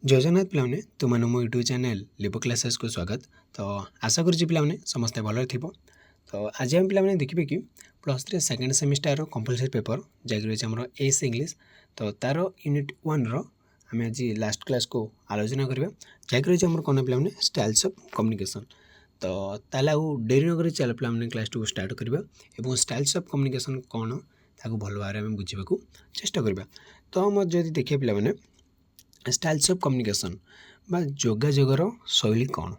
जय जगन्नाथ पिलाने तुम मो यूट्यूब चैनल लिबो क्लासेस को स्वागत। तो आशा करुच्ची पिलाने समस्ते भल थी। तो आज आम पिलाने देखिए कि +3 सेकेंड सेमिस्टर कंपलसरी पेपर जैक रही है एस इंग्लिश। तो तार यूनिट 1 आम आज लास्ट क्लास को आलोचना करवा जैक रही है कौन पिलाने स्टाइल्स ऑफ कम्युनिकेशन। तो ताला डेरी नगर चल पिलाने क्लास 2 स्टार्ट करवा स्टाइल्स ऑफ कम्युनिकेशन कौन ताको भल भाव में बुझा चेष्टा करवा। तो मत जब देखिए पिलाने स्टाइल्स ऑफ कम्युनिकेशन बा जोगाजोगर शैली कौन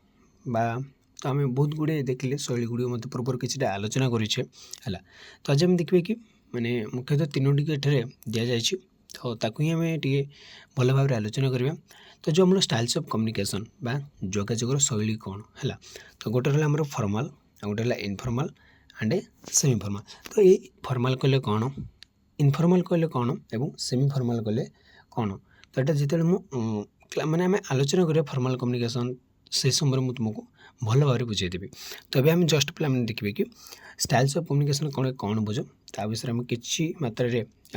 बा तो आम बहुत गुड़े देखिले शैली गुड़ी मत पूर्व किसी आलोचना करें। तो आज आम देखिए कि माने मुख्यतः तीनोटी एठारे दि जाए तो ताकू ही आम टे भल भाव में आलोचना करवा। तो जो आम स्टाइल्स ऑफ कम्युनिकेशन बा जोगाजोगर शैली कौन है तो गोटे रहा आम फॉर्मल आ गोटे रहा इनफॉर्मल एंड सेमी फॉर्मल। तो ये फॉर्मल कहले कौन, इनफॉर्मल कहले कौन एवं सेमी फॉर्मल कहले कौन। तो ये जिते मैंने आम आलोचना करें फॉर्मल कम्युनिकेशन से समय मुझे तुमको भल भाव में बुझेदेवी। तो अभी आम जस्ट पे देखिए कि स्टाइल्स ऑफ कम्युनिकेशन कौन कौन बुझ ता विषय में किसी मात्रा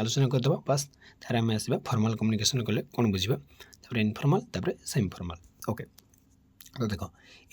आलोचना करदे बास तार आम आसवा फॉर्मल कम्युनिकेशन कले कौन बुझा इनफॉर्मल तापर सेमी फॉर्मल। ओके तो देख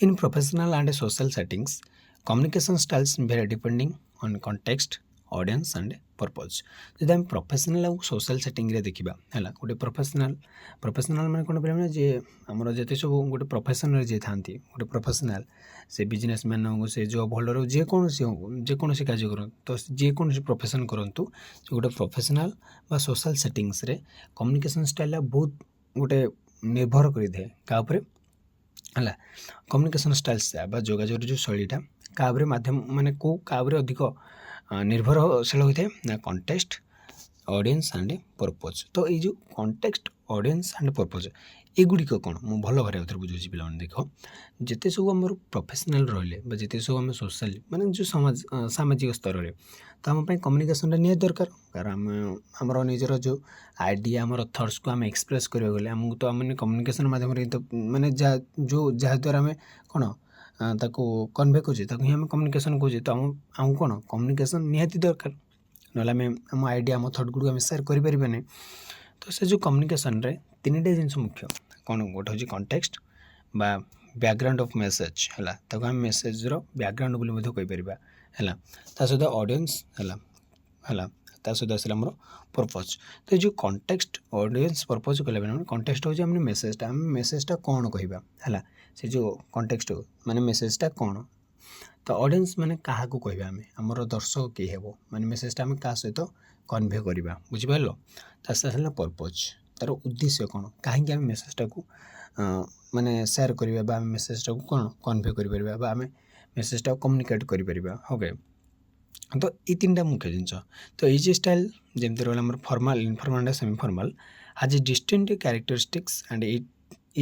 in professional and social settings communication styles very depending on context audience and purpose. जब आम प्रोफेशनल और सोशल सेटिंग देखा है गोटे प्रोफेशनल मैंने कौन पे जे आमर जिते सब गोटे प्रोफेशन जी था गोटे प्रोफेशनल से बिजनेस मैन हो से जॉब होल्डर हो जेकोसी कार्य करूँ तो जेकोसी प्रोफेशन करूँ गोटे प्रोफेशनल बा सोशल सेटिंग्स रे कम्युनिकेशन स्टाइल बहुत गोटे निर्भर करें क्या है कम्युनिकेशन स्टाइल्स जोगाजोग जो शैलीटा क्या माध्यम माने को क्या अधिक निर्भरशील होता है ना कॉन्टेक्स्ट ऑडियंस एंड पर्पज। तो ये जो कॉन्टेक्स्ट ऑडियंस एंड पर्पज एगुड़िक कौन मुझे भल भाव बुझे पे देख जिते सब आम प्रोफेशनल रही जिते सब आम सोशल माने जो समाज सामाजिक स्तर में तो आम कम्युनिकेशन निहाती दरकार कारण आमर निजर जो आइडिया आम थट्स को आम एक्सप्रेस करा गले आमको तो आम कम्युनिकेशन माध्यम तो माने जो जहाँद्वारा आम कौन ताको कन्वे करुचे ही आम कम्युनिकेशन करुचे। तो आम कौन कम्युनिकेशन निहाती दरकार ना आम आइडिया आम थट गुड़ आम सेयार करें। तो से जो कम्युनिकेशन रे तीन जिन मुख्य कौन गोटे हूँ कॉन्टेक्स्ट बा बैकग्राउंड ऑफ मेसेज है आम मेसेज बैकग्राउंड बोली कहीपर है सहित ऑडियंस है सहित आसला आम पर्पज। तो ये जो कॉन्टेक्स्ट ऑडियंस पर्पज कहला कॉन्टेक्स्ट हूँ आम मेसेजटा कौन कहवा है से जो कॉन्टेक्स्ट माने मेसेजटा कौन तो ऑडियंस माने क्या कहवा आमर दर्शक किए हे माने मेसेजटा आम क्या सहित कन्वे करवा बुझिपार। तो पर्पज तार उद्देश्य कौन कहीं आम मेसेजटा को माने सेयार करवा मेसेजटा को कौन कन्वे कर मेसेजटा कम्युनिकेट कर। ओके तो ये तीन टा मुख्य जिन। तो ये स्टाइल जमी रहा formal informal semi formal has distinct characteristics and it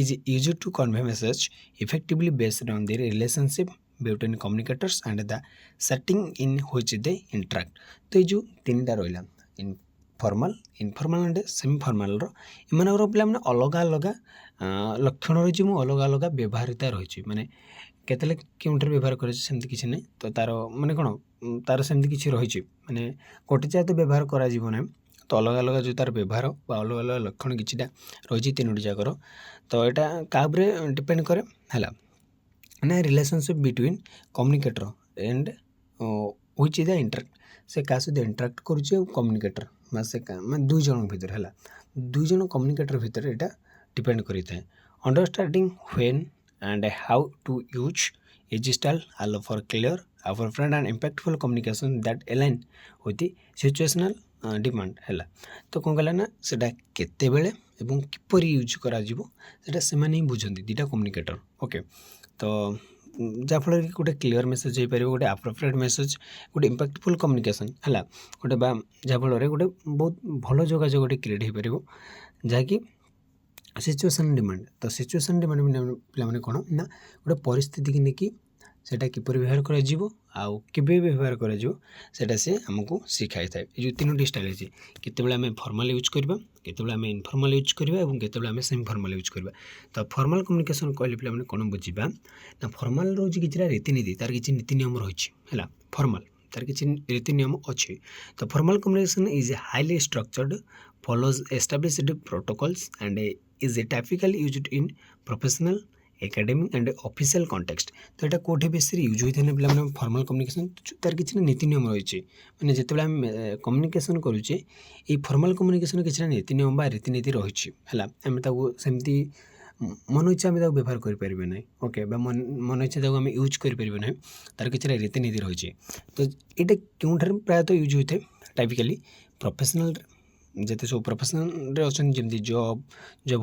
is easy to convey message effectively based on the relationship between communicators and the setting in which they interact। तो ये जो तीन टा रहा informal informal and semi formal इन पे अलग अलग लक्षण रही अलग अलग व्यवहारिता रही माने केतले क्योंठे व्यवहार करमती किसी ना तो तार माने कौन तार सेमती किसी रही माने गोटे जगह तो व्यवहार करा ना तो अलग अलग जो तार व्यवहार अलग अलग लक्षण किसी रही तीनो जगार। तो यहाँ क्या डिपेंड करे है ना relationship between communicator and which is the interact से क्या सहित इंटरेक्ट करुचे कम्युनिकेटर से दुई जन भितर है दुई जन कम्युनिकेटर भितर यहाँ डिपेंड करें। Understanding when and how to use as style allow for clear friend and impactful communication that align with the situational demand है। तो कौन कहला ना सेटा केतेबेले एवं किपर यूज करा से ही बुझे दीटा कम्युनिकेटर। ओके तो जहाँफल कि गोटे क्लीयर मेसेज हो पार गोटे एप्रोप्रिएट मेसेज गोटे इम्पैक्टफुल कम्युनिकेशन है गोटे जहाँफल गोटे बहुत भल जोगाजोग क्रिएट हो पार जहाँकि सिचुएशन डिमांड। तो सिचुएशन डिमांड पे कौन ना गोटे परिस्थिति की लेकिन सेटा किपर व्यवहार करे व्यवहार करा से आमको शिखाई था। ये तीनो स्टाइल है केतबेले आम फॉर्मल यूज करवा केतबेले आम इनफॉर्मल यूज करवा और केतबेले आम सेमी फॉर्मल यूज करवा। तो फॉर्मल कम्युनिकेशन कहले पे कौन बुझा ना फॉर्मल रोज कि रीतिनीति तार किसी नीति नियम रही है फॉर्मल तार किसी रीति नियम अच्छे। तो formal communication is highly structured follows established protocols and is a typically used in professional academic and official context तो यहाँ कौटे बेस यूज होता है पे फॉर्मल कम्युनिकेशन तार किसी नीति नियम रही मैंने जिते आम कम्युनिकेशन करुचे ये फॉर्मल कम्युनिकेशन किसी नीति नियम रीतिनीति रही है आम सेमती मन इच्छा आम व्यवहार करें ना ओके मन इच्छा आम यूज करें ना तार किसी रीतिनीति रही तो यहाँ क्योंठार प्रायतः यूज होता है टाइपिकली प्रोफेशनल जिते सब प्रोफेशनल अच्छा जमी जॉब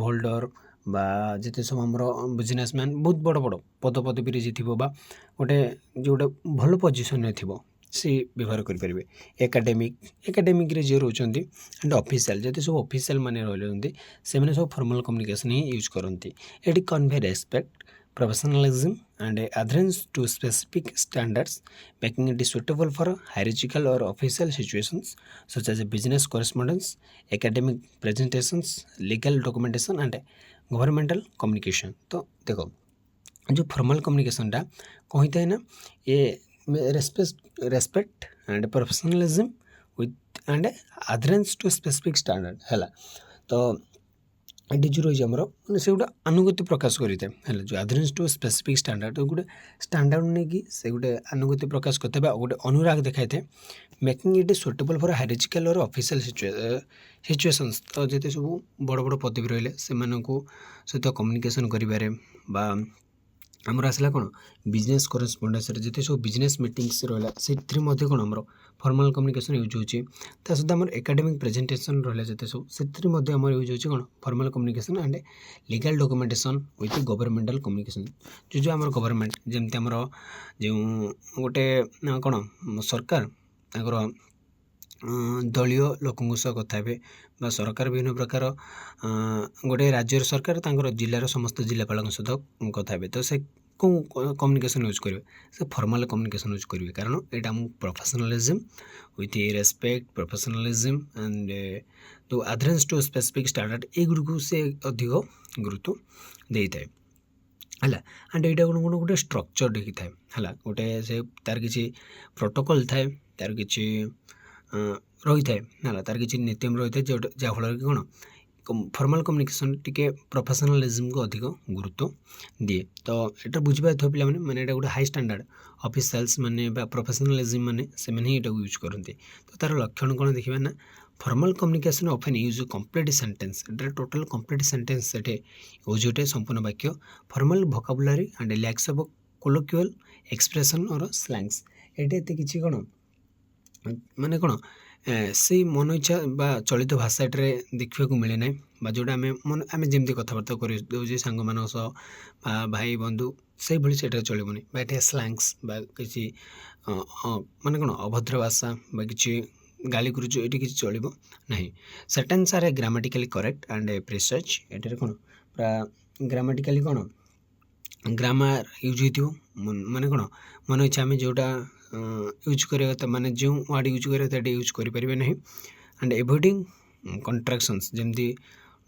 होल्डर बा जिते सब आम बिजनेसमैन बहुत बड़ बड़ पद पदवी जी थी गोटे जो गोटे भल पोजिशन थी सी व्यवहार करेंगे एकाडेमिक जी रोच एंड ऑफिशियल जिते सब ऑफिशियल माने रही से सब फॉर्मल कम्युनिकेशन ही यूज करती ये convey respect professionalism and adherence to specific standards making it suitable for hierarchical or official situations such as business correspondence academic presentations legal documentation and governmental communication तो देखो जो formal communication टा कहता है ना ये respect and professionalism with and adherence to specific standard है तो ये जो रही आमर से गोटे अनुगति प्रकाश करें जो अधरेन्स टू स्पेसिफिक स्टैंडर्ड तो गोटे स्टैंडर्ड नहीं कि से गोटे अनुगति प्रकाश करते गोटे अनुराग देखा था मेकिंग इट सुटेबल फॉर हायरार्चिकल और ऑफिशियल सिचुएशंस तो जिते सब बड़ बड़ पदवी रही से सहित कम्युनिकेशन करें आमर आसला कौन बिजनेस करेस्पोंडेंस जिते सब बिजनेस मीटिंग्स रहा से कौन आमर फॉर्मल कम्युनिकेशन यूज होती सहित आम एकेडमिक प्रेजेंटेशन रहा जिते सब से यूज होती कौन formal communication and legal documentation with governmental communication जो आम गवर्नमेंट जमती आमर जो गोटे कौन सरकार दलीय लोकों सह कथा हे सरकार विभिन्न प्रकार गोटे राज्यर सरकार जिलार समस्त जिलापाल सहित कथा हे तो से कौन कम्युनिकेशन यूज करेंगे से फॉर्मल कम्युनिकेशन यूज करेंगे कारण यहाँ आम professionalism with respect professionalism and तो अधरेन्स टू स्पेसिफिक स्टैंडर्ड एगुड़ से अधिक गुरुत्व दे था है एंड यहाँ कौन कौन गोटे स्ट्रक्चर होता है गोटे से तार किसी प्रोटोकॉल थाए तार किसी रही है तार किसी नीतिम रही है जहाँफल कि कौन फॉर्मल कम्युनिकेशन टिके प्रोफेशनलिज्म को अधिक गुरुत्व दिए तो ये बुझीपार पे मैंने गोटे हाई स्टैंडर्ड ऑफिशियल्स माने प्रोफेशनलिज्म माने से यूज करते तो तार लक्षण कौन देखा ना formal communication often use complete sentence total complete sentence use होते संपूर्ण वाक्य formal vocabulary and lacks of colloquial expression और स्लैंग्स ये किसी कौन माने कौन से मन इच्छा चलित भाषा देखा मिले ना जोटा आम जमी कथबार्ता कर सांग मान भाई बंधु से भाई से चलनी ये स्लैंग्स किसी माने कौन अभद्र भाषा कि गाली गुरुज ये किसी चलो ना sentence are grammatically correct and precise ये कौन पूरा ग्रामेटिकली कौन ग्रामार यूज हो माने कौन मन इच्छा आम जोटा यूज करा माने जो वर्ड यूज करा यूज करें ना एंड एवॉइडिंग कंट्राक्शंस जमती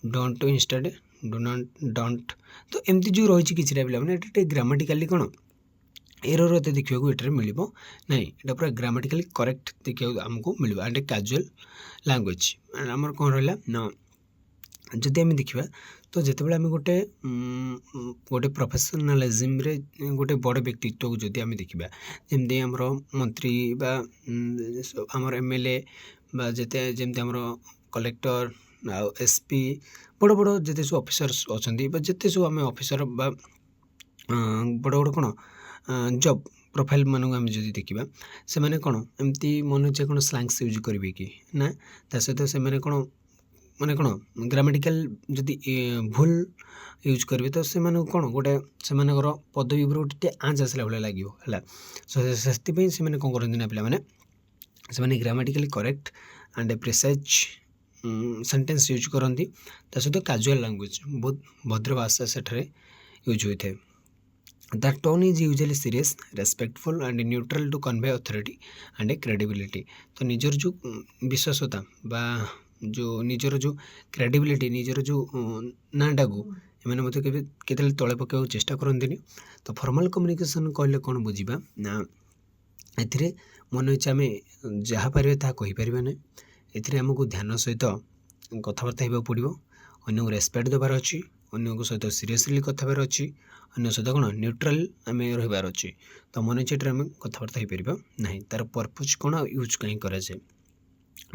don't instead do not don't तो एमती जो रही किसी पे ग्रामेटिकली कौन एरर एत देखा ये मिल ना यहाँ पूरा ग्रामेटिकली करेक्ट देखा आमको मिल एंड कैजुअल लैंग्वेज आमर कौन रहा ना जदि आम देखा तो जिते आम गोटे गोटे प्रोफेशनलिज्म रे गोटे बड़ व्यक्तित्व को जदि आम देखा जमी आमर मंत्री आमर एमएलए जिते जमी आमर कलेक्टर एसपी बड़ बड़ जिते सब ऑफिसर्स अच्छा जिते सब आम ऑफिसर बड़ बड़ कौन जॉब प्रोफाइल मानक आम जब देखा से मैंने कौन एमती मन इच्छा कौन स्लैंग्स यूज करेंगे कि ना ता सहित से कौन माने कौन ग्रामेटिकल जदि भूल यूज करेंगे तो से कौन गोटे से पदवी गोटे आँच आसला भाई लगे है से कौन करते ना पे grammatically correct and precise sentence use करती सहित कैजुअल लैंग्वेज बहुत भद्र भाषा सेठारे यूज होता है the tone is usually serious respectful and neutral to convey authority and credibility तो निजर जो विश्वासता बा जो निजर जो क्रेडिबिलिटी निजर जो नाटा को एम के तले पकड़ चेष्टा करते तो फॉर्मल कम्युनिकेशन कहले कौन बुझा ना ए मन इच्छा आम जहाँ पारे कहीपर ना ए आमको ध्यान सहित कथबार्ता होगा पड़ो अन्य रेस्पेक्ट देवार अच्छी, अन्य सहित सीरियसली कथबार अच्छी, अन्य सहित कौन न्यूट्राल आम रही अच्छी। तो मन चेटर आम कथबार्ता हो पार ना, तार पर्पज कौन यूज कहीं कराए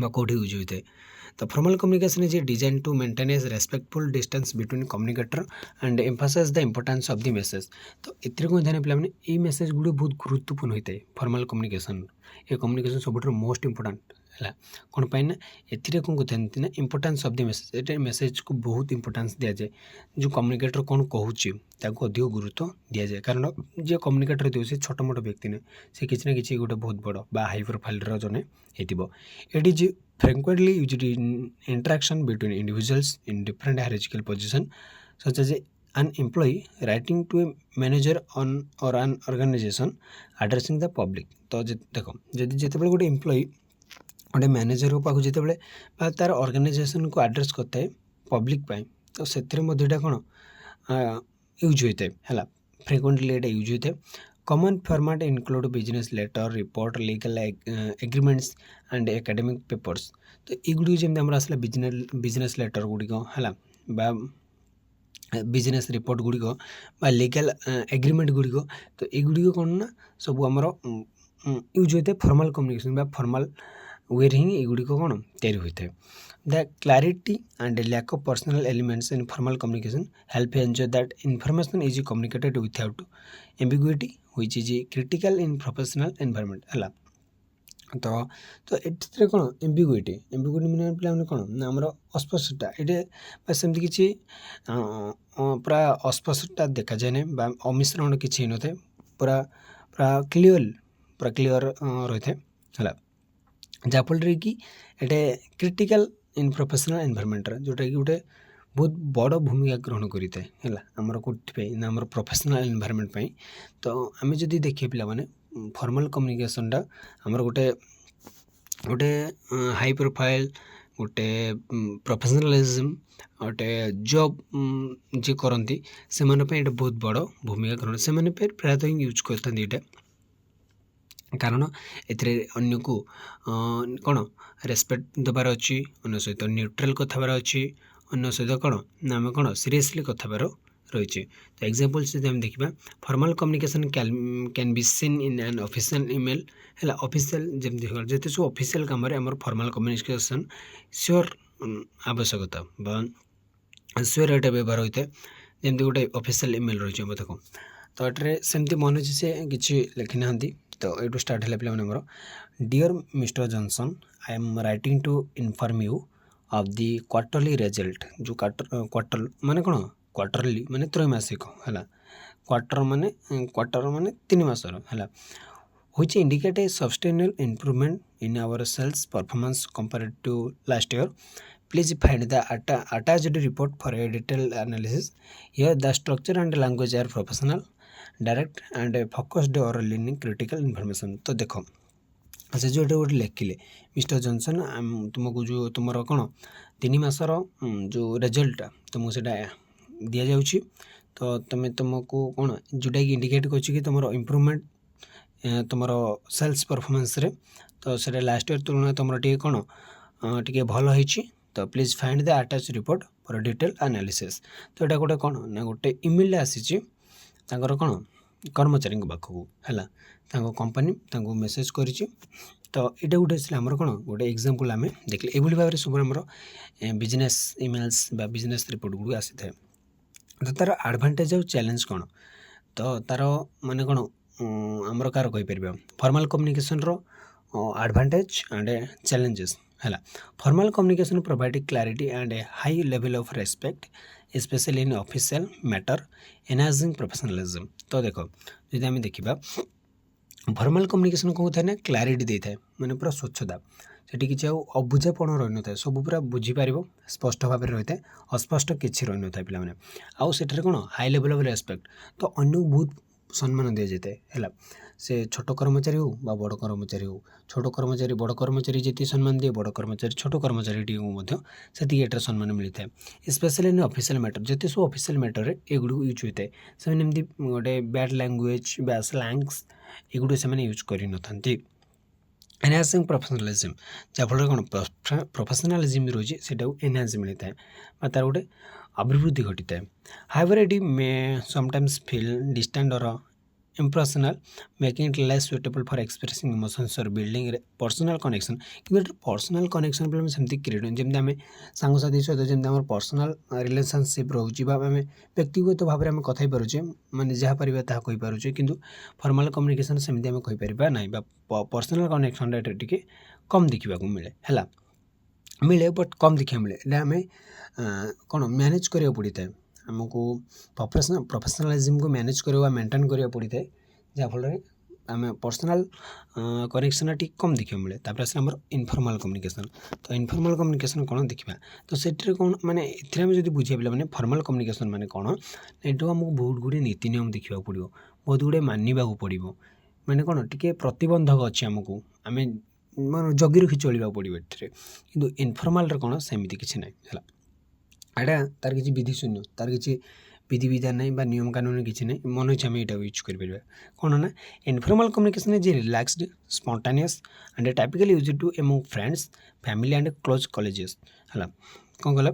कौटी यूज होता है। तो formal communication is design to maintain a respectful distance between communicator and emphasize the importance of the message. तो एथि कौन ध्यान पे ये मेसेज गुड़ी बहुत गुरुत्वपूर्ण होता है फॉर्मल कम्युनिकेशन। ये कम्युनिकेशन सब मोस्ट इंपोर्टेंट है कौन पाई ना एथिरे कौन कहते ना इंपोर्टेंस ऑफ द मेसेज। ये मेसेज को बहुत इंपोर्टेंस दिया जाए, जो कम्युनिकेटर कौन कहूँ ताको अधिक गुरुत्व दि जाए, कारण जे कम्युनिकेटर दिए छोट मोट व्यक्ति ने से किसी ना कि गोटे बहुत बड़ बा हाई प्रोफाइल जने होती जी frequently used in interaction between individuals in different hierarchical position, such as an employee writing to a manager on or an organization addressing the public। तो देखो जदि जितेबाला गोटे एम्प्लॉई गोटे मैनेजर पाक जितेबाला तार ऑर्गेनाइजेशन को एड्रेस करता है पब्लिक पाई, तो से कौन यूज होता है फ्रिक्वेंटली ये यूज होता है। Common format include business letter, report, legal agreements and academic papers. तो युड़ी जमी आम आसला बिजनेस लेटर गुड़िक है बिजनेस रिपोर्ट गुड़िक बा लीगल एग्रीमेंट गुड़िक, तो युड़ी कौन ना सब आमर यूज होता है फॉर्मल कम्युनिकेशन बा फॉर्मल वे ही युड़िक कौन तैयारी होता है। The clarity and lack of personal elements in formal communication help ensure that information is communicated without ambiguity, which is critical in professional environment है। तो ये कौन एम्बिग्युइटी मीन पे कौन ना आमर अस्पष्टता ये सेमती किसी पूरा अस्पष्टता देखा जाए ना अमिश्रण किसी न था पूरा पूरा क्लीयर रही है जहाँफल कि ये क्रिटिकल इन प्रोफेशनल एनवायरमेंट जोटा कि गोटे बहुत बड़ भूमिका ग्रहण करें है आमर कौटी ना आम प्रोफेशनल एनवायरमेंट पाई। तो आम जदि देखिए पे फॉर्मल कम्युनिकेशनटा आमर गोटे गोटे हाई प्रोफाइल गोटे प्रोफेशनलिज्म गोटे जॉब जी करती से बहुत बड़ भूमिका ग्रहण से प्रायतः यूज करते ये, कारण अन्य को कौन रेस्पेक्ट देवार अच्छी, अन्य सहित न्यूट्राल कथबार अच्छी, अन्य सहित कौन ना आम कौन सीरियसली कथबार रही। तो एग्जांपल जब हम देखा formal communication can be seen in an official email है ऑफिशियल जमी जिते सब ऑफिशियल काम आम फॉर्मल कम्युनिकेशन श्योर आवश्यकता श्योर एटा व्यवहार होता है जमी गोटे ऑफिशियल ईमेल रही है देखो। तो ये सेमती मन अच्छे से किसी लिखी ना। तो ये स्टार्ट है पे मोर dear mister Johnson, I am writing to inform you of the quarterly result. जो क्वार्टर माने कौन क्वार्टरली माने त्रैमासिक है क्वार्टर माने 3 मासर है which indicate a substantial improvement in our sales performance compared to last year. Please find the attached report for a detailed analysis. Here the structure and language are professional, direct and focused or leaning critical information। तो देखो अच्छा जो गोटे लिखिले mister Johnson तुमको जो तुम कौन 3 मासर जो रिजल्ट तुमको से दि जाऊँगी, तो तुम्हें तुमको कौन जोटा कि इंडिकेट कर तुम इम्प्रूवमेंट तुम सेल्स परफॉर्मेंस रे, तो से लास्ट ईयर तुलना तुम टे कौन टे भल होती। तो please find the attach report for detail analysis. तो यहाँ गोटे कौन ना गोटे इमेल आसी कौन कर्मचारी पाखक है कंपनी मेसेज कर। तो ये गोटे आमर कौन गोटे एग्जांपल आम देखले ये भाव में सब आम बिजनेस इमेल्स बा बिजनेस रिपोर्ट गुड़ आसी था। तो तार एडवांटेज और चैलेंज कौन, तो तार माने कौन आमर कार कहीपर formal communication advantage and challenges है। Formal communication provide clarity and a high level of respect specially in official matter enhancing professionalism. तो देखो जब आम देखा फॉर्मल कम्युनिकेशन कौन था ना क्लैरिटी दे था माने पूरा स्वच्छता सेठी किसी अबुझापण रही न था सब पूरा बुझीपार स्पष्ट भाव में रही था अस्पष्ट किसी रही न था पे आउ से कौन हाई लेवल ऑफ रेस्पेक्ट। तो अन्य बहुत सम्मान दि जाए है से छोट कर्मचारी हो बा बड़ कर्मचारी हो छोट कर्मचारी बड़ कर्मचारी जी सम्मान दिए बड़ कर्मचारी छोट कर्मचारी से सम्मान मिलता है स्पेशली इन ऑफिशियल मैटर जिते सब ऑफिशियल मैटर एगुड़ यूज होता है से गोटे बैड लैंग्वेज बा स्लैंग्स एगुड़ से यूज कर। एनहांसिंग प्रोफेशनलिज्म जहाँफल कौन प्रोफेशनलिज्म रोचे से एनहांस मिलता है तार गोटे अभिवृद्धि घटी था however it may sometimes feel distant और impersonal making it less suitable for expressing emotions और बिल्डिंग पर्सनल कनेक्शन कि पर्सनल कनेक्शन पे सेमती क्रिएट जमी आम सांगसाथी सहित जमी आम पर्सनल रिलेशनशिप रोचे आम व्यक्तिगत भाव में आम कथई पारे माने जहाँ पारे ताहा कही पारुचे किंतु फॉर्मल कम्युनिकेशन सेमती आम कहीपर ना पर्सनल कनेक्शन टे कम देखा मिले है मिले बट कम देखा मिले आम कौन मैनेज करा पड़ी था आमको प्रोफेशनलिज्म को मैनेज करवा मेंटेन करा पड़ी था जहाँफल आम पर्सनल कनेक्शन टी कम देखा मिले तापर आस इनफॉर्मल कम्युनिकेशन तो इनफॉर्मल कम्युनिकेशन कौन देखा तो से कौन माने एम जो बुझे पे फॉर्मल कम्युनिकेशन माने कौन ये आमको बहुत गुड़े नीति नियम देखा पड़ो बहुत गुड़े मानवा पड़ो माने कौन टी प्रतिबंधक अच्छे आमको आम मान जगी रखी चलवा पड़ो ये कि इनफॉर्मल कौन सेमती किसी ना है एटा तार किसी विधि शून्य तार किसी विधि विधान नहीं बा नियम कानून किसी नहीं मन इच्छा ये यूज कर कौन ना informal communication is relaxed spontaneous and typically use to among friends family and close colleagues है कौन कहला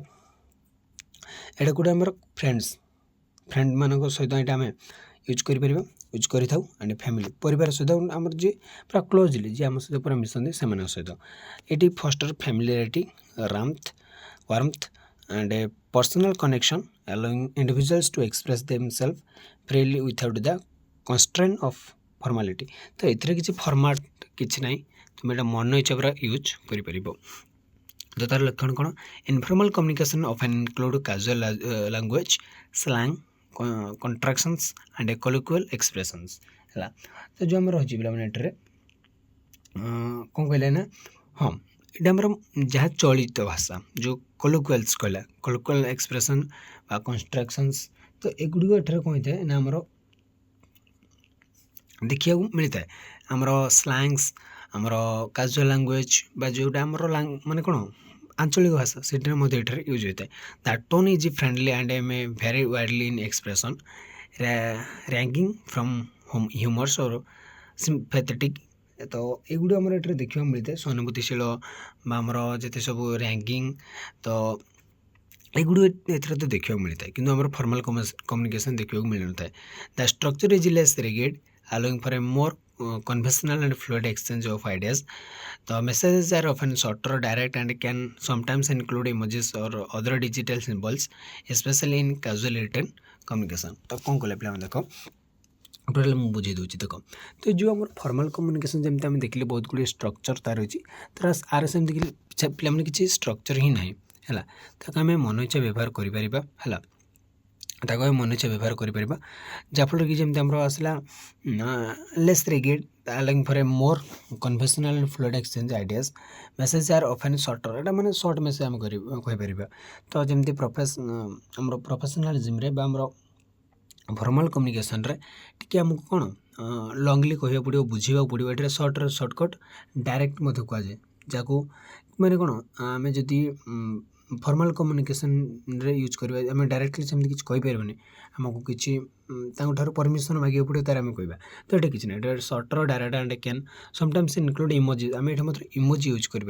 एटा गोटे आम फ्रेंड मान सहित यहाँ आम यूज कर यूज करें एंड फैमिली परिवार सहित आम जी पूरा क्लोजली जी आम सहित पूरा मिसती से सहित ये faster familiarity warmth and a personal connection allowing individuals to express themselves freely without the constraint of formality तो ये किसी फॉर्माट किसी ना तुम एटा मन इच्छा पूरा यूज कर तो तार लक्षण कौन informal communication often include casual language slang contractions and colloquial expressions है तो जो आम रही पे कौन कहले ना हाँ ये आमर जहाँ चलित भाषा जो कोलोक्वियल्स कहला कोलोक्वियल एक्सप्रेशन बा कन्स्ट्रक्शंस तो एगुड़ी एठार कौन होता है ना आमर देखा मिलता है आमर स्लैंग्स आमर कैजुअल लैंग्वेज बा जोटा आमर माने कौन आंचलिक भाषा से यूज होता है that tone is friendly and may vary widely in expression ranging from humors और सिंपैथेटिक तो एगुड़ी आमर ये देखा मिलता है सहानुभूतिशील आमर जिते सब रैंकिंग तो एगुड़ी एथर तो देखा मिलता है किंतु आमर फॉर्मल कम्युनिकेशन देखा मिल न था the structure is less rigid allowing for a more conventional and fluid exchange of ideas. The messages are often shorter, direct, and can sometimes include emojis or other digital symbols, especially in casual written communication. तो कौन कहले पे देखो total मुझे बुझे दूसरी देख तो जो आम फॉर्मल कम्युनिकेशन जमी आम देखिले बहुत गुड़े स्ट्रक्चर तार अच्छी तर आर सेम देखिए पे किसी स्ट्रक्चर ही ना है आम मन इच्छा व्यवहार कर मन इच्छा व्यवहार कर जहाँफल कि जमी आम आसला less rigid allowing for a more conventional and fluid exchange ideas messages are often shorter एटा माने शॉर्ट मेसेज आम कहीपर तो जमी आम प्रोफेशनलिज्म रे आम फॉर्मल कम्युनिकेशन रे टी आमको कौन लंगली कह पड़ो बुझा पड़ो ये सर्टकट डायरेक्ट कहुए जहाँ मैंने कौन आम जदि फॉर्मल कम्युनिकेशन रे यूज करवा आम डायरेक्टली सेमती किसी कहींपारे आमको किसी परमिशन मांगे पड़ो तार आम कह तो ये किसी ना shorter direct and can sometimes include emoji आम ये मतलब इमोजी यूज कर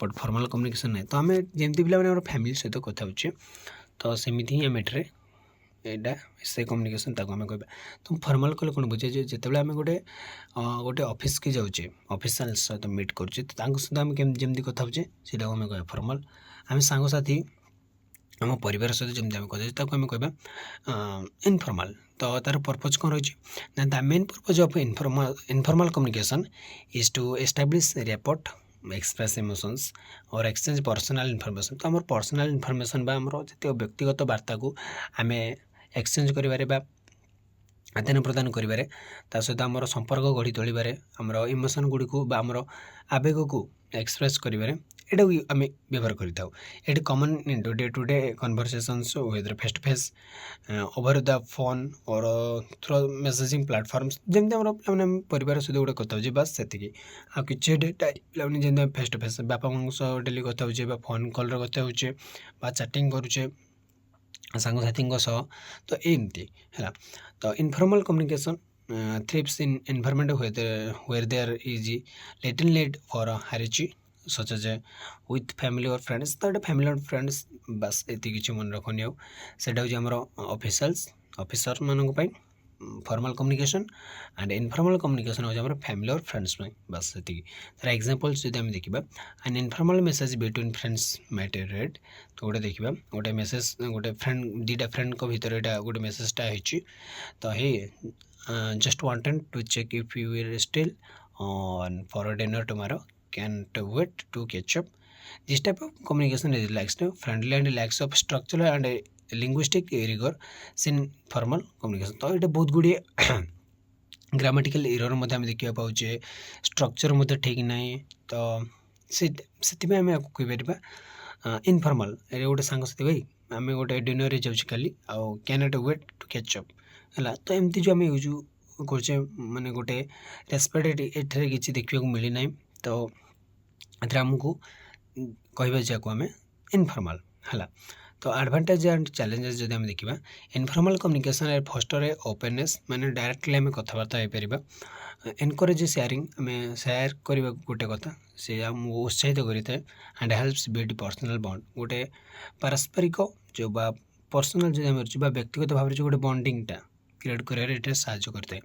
बट फॉर्मल कम्युनिकेशन ना तो आम जमी पे फैमिली सहित कथा होचे तो सेमती ही आम एठे एटा से कम्युनिकेशन ताको आम कहबा तो फॉर्मल कले कौन बुझे जिते आम गोटे गोटे ऑफिस के जाऊे ऑफिशियल सहित मीट करुचे तो सहित आम जमी कथा होचे सीटा आम कह फॉर्मल आम सांगसाथी आम परिवार सहित जमी आम कथा आम कहबा इनफॉर्मल तो तार पर्पज कौन रही ना the main purpose of informal communication is to establish rapport express emotions और एक्सचेंज पर्सनल इनफॉरमेशन तो आम पर्सनल इनफॉरमेशन बा आमर जो व्यक्तिगत वार्ता को आम एक्सचेंज करें आदान प्रदान करें सहित आमर संपर्क गढ़ी तोड़े आमर इमोशन गुड़ी को आमर आवेग को एक्सप्रेस करें एटा आम व्यवहार कर common day to day conversations whether face to face over the phone और थ्रू मेसेजिंग प्लेटफॉर्म्स जमी आम परिवार सहित गोटे कथा हो बास से आ कि पे जमी फेस टू फेस बापा सह डेली कथा हो फोन कल कथा हो चैटिंग करुचे सांगसाथी सह तो एमती है तो informal communication thrives in environment where there is little need for a hierarchy such as with family or friends. तो family or friends बस एति किछि मन रखनी हो सेटा होछि हमर ऑफिसर मानक पई formal communication and informal communication होछि हमर फैमिली और फ्रेंड्स पई बस एति तर एग्जांपल्स जदि हम देखिबा an informal message between friends might red तो गोटे देखिबा गोटे मेसेज गोटे फ्रेंड दीटा फ्रेंड को भीतर एटा गोटे मेसेजटा होछि तो हे just wanted to check if you were still on for dinner tomorrow. Can't wait to catch up. This type of communication is relaxed, friendly, and lacks of structural and linguistic rigor in formal communication. तो ये बहुत गुड़िए grammatical error मध्य आम देखा पाचे structure मध्य ठीक ना तो से आम कहीपर इनफॉर्मल ये गोटे सांगसाथी भाई आम गोटे डिनर जाऊँ खाली आउ cannot wait to catch up है तो एमती जो आम यूज करे माने गोटे रेस्पेक्ट एठारे किसी देखा मिली ना तो ये आमको कह जाको आम इनफॉर्मल है तो एडवांटेज एंड चैलेंजेस जब आम देखा इनफॉर्मल कम्युनिकेशन फर्स्टर ओपननेस माने डायरेक्टली आम कथबार्ता हो पार एनकरेज शेयरिंग आम शेयर करवा गोटे कथा से आमको उत्साहित करें and helps build personal bond गोटे पारस्परिक जो पर्सनल जो आम व्यक्तिगत भाव जो गोटे बॉन्डिंगटा क्रिएट कर साहाय्य करते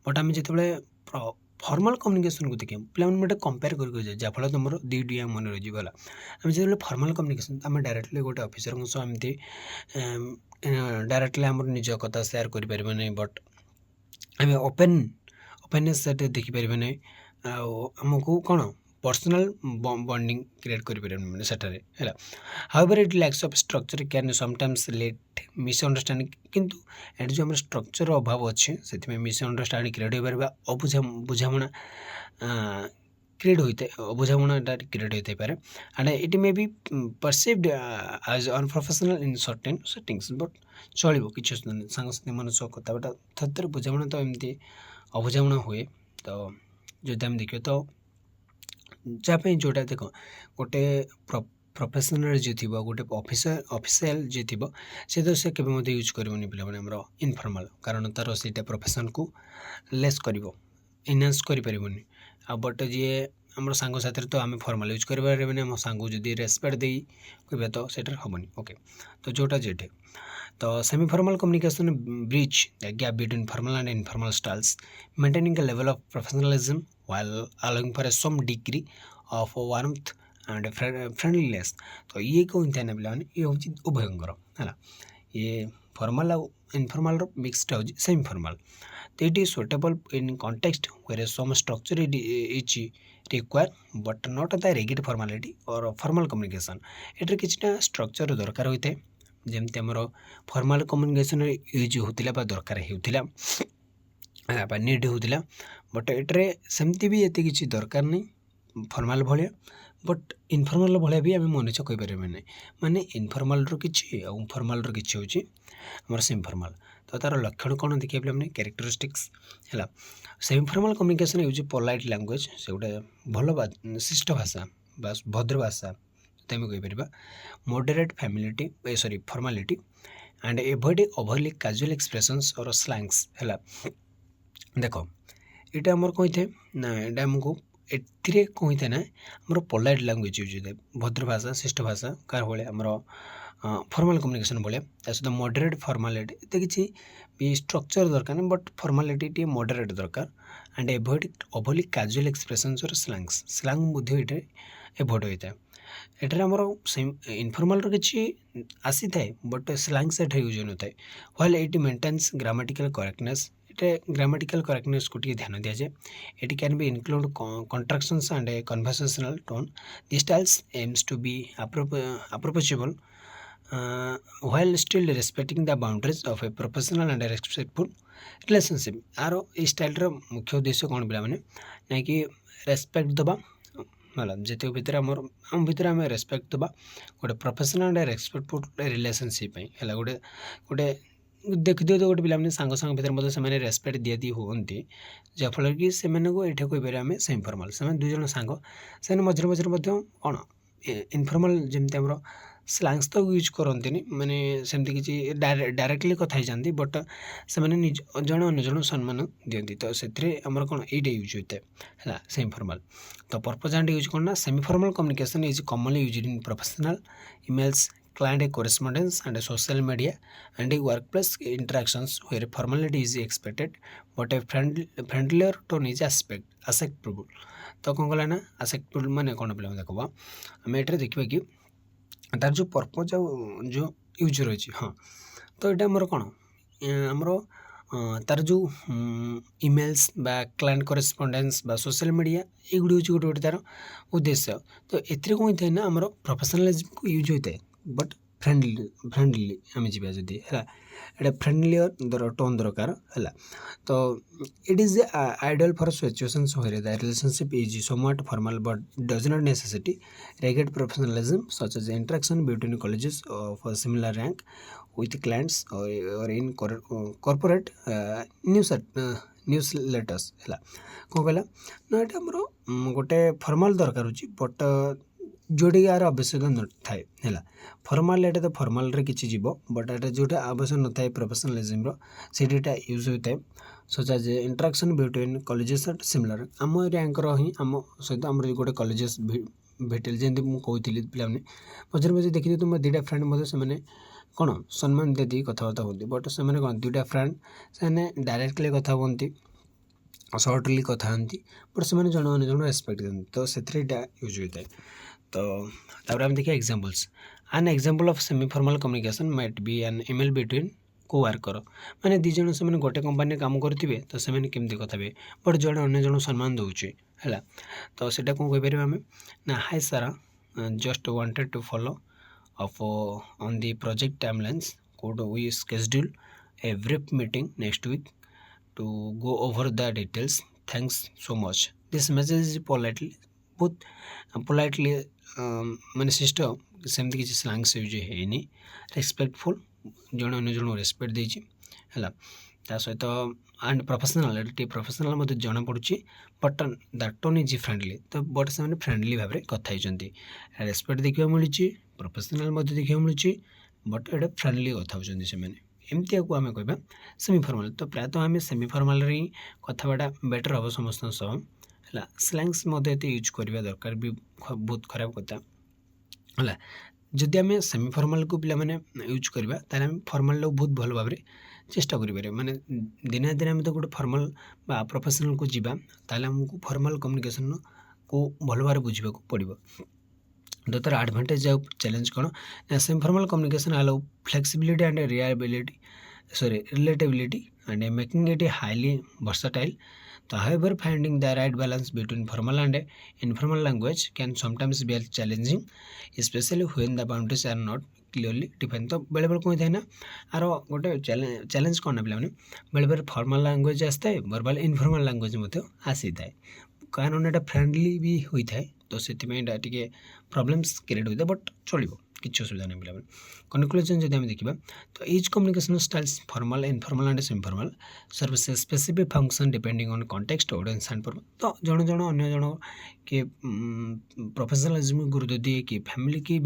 बट आम जो फॉर्मल कम्युनिकेशन को देखिए पे गोटे कंपेयर कर जहाँफल तुम दुईटा मन रही गला आम जो फॉर्मल कम्युनिकेशन आम डायरेक्टली गोटे ऑफिसर सह एमती डायरेक्टली आम निज कथा शेयर कर बट आम ओपननेस देखिपर ना आमको कौन पर्सनल बॉन्डिंग क्रिएट करें सेटारे है however it lacks of structure can sometimes lead misunderstanding किंतु एट जो आम स्ट्रक्चर अभाव अच्छे से मिसअंडरस्टैंडिंग क्रिएट हो पार बुझामणा क्रिएट होता है अबुझामणाटा क्रिएट होता पारे and it may be perceived as unprofessional in certain settings but चलो किसी सांगसाथी मन सह कथबार्ता थर बुझामणा तो एमती अबुझामणा हुए तो जो आम देखिए तो जहाँपाई जोटा देख गोटे प्रोफेशनल जी थी गोटे ऑफिशियल जी थी से तो से केवे यूज करनी पे आमर इनफॉर्मल कारण तार से प्रोफेशन को लेस कर इनहांस करें आ बट जी आम सांग साथी तो आम फॉर्मल यूज करें आम सांग जदि रेस्पेक्ट दे कह तो सेटर हेनी ओके तो जोटा जेठे तो semi formal communication bridge the gap between formal and informal styles maintaining a level of professionalism while allowing for some degree of warmth and friendliness तो ये कौन था ना पे ये हूँ उभयंकर है ये फॉर्मल और इनफॉर्मल मिक्सड हो सेमी फॉर्मल तो it is suitable in context where some structure is require but not the rigid formality और फॉर्मल कम्युनिकेशन एटर किछटा स्ट्रक्चर दरकार होता है जमती आमर फॉर्मल कम्युनिकेशन यूज होता दरकार होता नीड होता बट एटे सेमती भी ये किसी दरकार नहीं फॉर्मल भाया बट इनफॉर्मल भाया भी आम मनुष्य कहीपर ना माने इनफॉर्मल किसी और फॉर्मल किसी हूँ आम सेमी फॉर्मल तो तार लक्षण कौन देखिए पे कैरेक्टरिस्टिक्स है semi formal communication use polite language से गोटे भल शिष्ट भाषा बास भद्र भाषा तो आम कहीपर moderate familiarity sorry formality and avoid overly casual expressions और स्लैंग्स है देख ये आमर कौन थे ना ये आमको ए कौन थे ना आमर पोलाइट लैंग्वेज यूज होता है भद्र भाषा शिष्ट भाषा कार भाई आमर फॉर्मल कम्युनिकेशन भाया सहित मॉडरेट फॉर्मालिटी ये किसी भी स्ट्रक्चर दरकार नहीं बट फॉर्मालिटी मॉडरेट दरकार and avoid overly casual expressions और स्लैंग बुद्धि ये एवॉइड होता है एटार आमर इनफॉर्मल किसी आसी थाए बट स्लैंग से यूज होता है while it maintains grammatical correctness grammatical correctness को ध्यान दि जाए it can be include contractions and conversational tone the styles aims to be approachable while still respecting the boundaries of a professional and respectful relationship आर ये style मुख्य उद्देश्य कौन पे ना कि रेस्पेक्ट दबा मतलब जिते भितर आम भितर आम रेस्पेक्ट दबा गोटे प्रोफेशनल एंड रेस्पेक्टफुल रिलेशनशिप है गोटे गोटे देखी दियो तो गोटे पे सांग सांग भितर से रेस्पेक्ट दिया दी होती जहाँफल कि से ये कहीपर आम सेमी फॉर्मल से दुई जन सांग से मझे मझे कौन इनफॉर्मल जमी आम स्लांग्स तो यूज करती माने सेमती किसी डायरेक्टली कथा जाती बट से निज जन अन्य जन सम्मान दिखती तो से आमर कौन ये यूज होता है सेमी फॉर्मल तो पर्पज एंड यूज करना semi formal communication is commonly used in professional emails client correspondence and social media and workplace interactions where formality is expected but a friendlier tone is acceptable तो कौन कहला ना acceptable माने कौन पे देखा आम ये देखा कि तार जो पर्पज जो यूज रही हाँ तो ये आमर कौन आमर तार जो इमेल्स बा क्लाइंट करेस्पंडेंस बा सोशल मीडिया ये गोटे हूँ गोटे तार उद्देश्य तो ए कौन होता है ना आमर प्रोफेशनलिज्म को यूज होता है बट फ्रेंडली आम जा जदि है ये फ्रेंडली टोन दरकार है तो it is ideal for situations where the relationship is somewhat formal but does not necessarily regulate professionalism such as interaction between colleges of a similar rank with clients or in corporate newsletters है कौन कहला ना ये आमर गोटे फॉर्माल दरकार होची but जोटी यार आवश्यक न थाए है फॉर्माल एटा तो फॉर्माल रे किछि जीवो बट एटा जोटा आवश्यक न थाए प्रोफेशनलिज्म रो सेटा यूज होता है such as interaction between colleges at similar um rank ही आम सहित आम गोटे कॉलेजेस भेटेल जमी मुझे कहती पे मझे मझे देखी तुम दुटा फ्रेंड मत से कौन सम्मान दे कथबार्ता होती बट से कौन दुटा फ्रेंड से डायरेक्टली कथा हमें सर्टली कथा हमें बट से जन अन्य जन रेस्पेक्ट दिखाते तो से यूज होता है तो तापर हम देखिए examples an example of semi formal communication might be an email between coworker माने दी जन से गोटे कंपनी काम करेंगे तो से केमती कथा हे बट जड़े अन्य जन सम्मान दूचे है तो सीटा कौन कहीपर आम ना hi Sara just wanted to follow up on the project timelines could we schedule a brief meeting next week to go over the details thanks so much this message is politely माने system सेमती किसी स्लांग्स use है respectful जन अन्य जन respect देछि है सहित एंड प्रोफेशनल मत जना पड़ी but that tone is friendly तो बट से फ्रेंडली भाव में कथा होती रेस्पेक्ट देखा मिलूँ प्रोफेशनल मत देखा मिलूँ बट ये फ्रेंडली कथा होती से एमती आम कह सेमी फॉर्मल तो प्रायतः आम सेमी फॉर्मल ही कथबाटा बेटर हम समस्त सह है स्लैंग्स मत यूज करवा दरकार भी बहुत खराब कथा है जदि आम सेमी फॉर्मल को पिला माने यूज करवा ताले आम फॉर्मल बहुत भल भाव चेष्टा करें माने दिने दिन आम तो गोटे फॉर्मल बा प्रोफेशनल को जीवा ताले हमको फॉर्मल कम्युनिकेशन को भल भाव बुझा पड़ो तो तार एडवांटेज आ चैलेंज कौन semi formal communication allow flexibility and relatability and making it a highly versatile. However, finding the right balance between formal and informal language can sometimes be challenging, especially when the boundaries are not clearly defined. तो बेले बेले कौन था ना आरो गोटे challenge कौन पे बेले बेले फॉर्मल लैंग्वेज आसता है वर्बल इनफॉर्मल लैंग्वेज मत आसी थाए कारण एटा फ्रेंडली भी होता है तो से टे प्रॉब्लम्स क्रिएट होता है बट चलो किसी असुविधा नहीं पे कनक्लूजन जब देखा तो each communication styles formal informal and semiformal service specific function depending on context audience and purpose तो जन जन अन्य जन किए प्रोफेशनलिज्म गुरुत्व दिए कि फैमिली की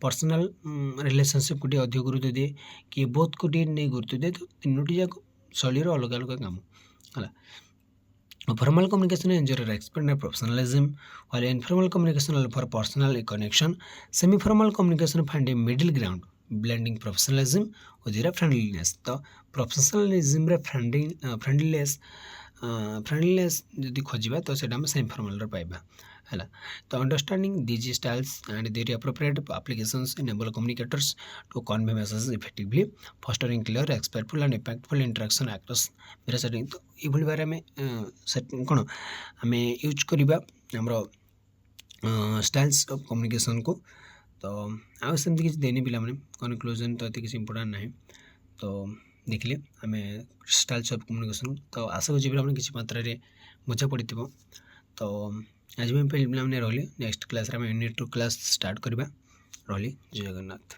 पर्सनल रिलेशनशिप को अधिक गुरुत्व दिए कि बोथ को नहीं गुरुत्व दिए तो तीनोटी जाक शैली अलग अलग काम है Formal communication ensures respect and professionalism, while informal communication allows for personal connection. Semi-formal communication finds a middle ground, blending professionalism with friendliness. तो professionalism रे friendliness यदि खोजिबा तो सेटा हम semi-formal रे पाइबा है तो understanding these styles and their appropriate applications enable communicators to convey message effectively fostering clear respectful and impactful interaction across various setting तो ये बारे में कौन आम यूज करवा आमर स्टाइल्स ऑफ कम्युनिकेशन को तो आमती किसी देनी पिला कनक्लूजन तो ये किसी इंपोर्टाट ना तो देखिले आम स्टाइल्स ऑफ कम्युनिकेशन तो आशा कर किसी मात्रा बुझा पड़ी तो आज भी पे रही next class unit 2 class start करवा रही जय जगन्नाथ।